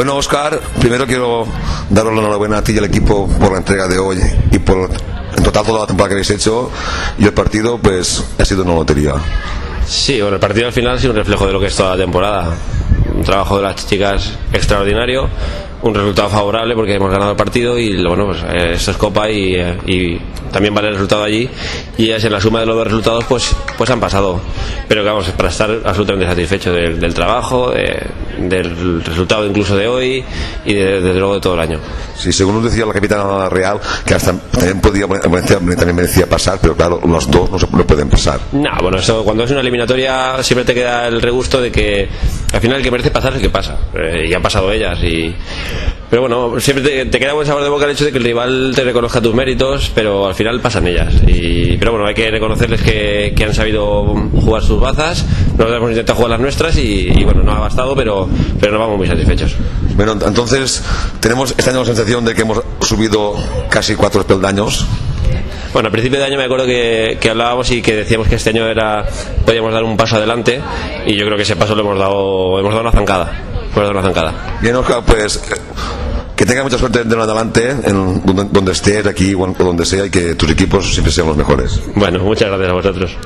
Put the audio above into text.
Bueno, Óscar, primero quiero daros la enhorabuena a ti y al equipo por la entrega de hoy y por en total toda la temporada que habéis hecho, y el partido pues ha sido una lotería. Sí, bueno, el partido al final ha sido un reflejo de lo que es toda la temporada. Un trabajo de las chicas extraordinario, un resultado favorable porque hemos ganado el partido y bueno, pues esto es Copa y también vale el resultado allí, y ellas en la suma de los dos resultados pues han pasado, pero vamos, para estar absolutamente satisfecho del trabajo, del resultado incluso de hoy y desde luego de todo el año. Sí, según nos decía la capitana Real, que hasta también merecía pasar, pero claro, los dos no pueden pasar. No, bueno, eso cuando es una eliminatoria siempre te queda el regusto de que al final el que merece pasar es el que pasa, y han pasado ellas, pero bueno, siempre te queda buen sabor de boca el hecho de que el rival te reconozca tus méritos, pero al final pasan ellas. Pero bueno, hay que reconocerles que han sabido jugar sus bazas. Nosotros hemos intentado jugar las nuestras y bueno, no ha bastado, pero nos vamos muy satisfechos. Bueno, entonces tenemos este año la sensación de que hemos subido casi 4 peldaños. Bueno, al principio de año me acuerdo que hablábamos y que decíamos que este año podíamos dar un paso adelante, y yo creo que ese paso lo hemos dado una zancada. Bien, Óscar, pues que tengas mucha suerte de adelante en donde estés, aquí o donde sea, y que tus equipos siempre sean los mejores. Bueno, muchas gracias a vosotros.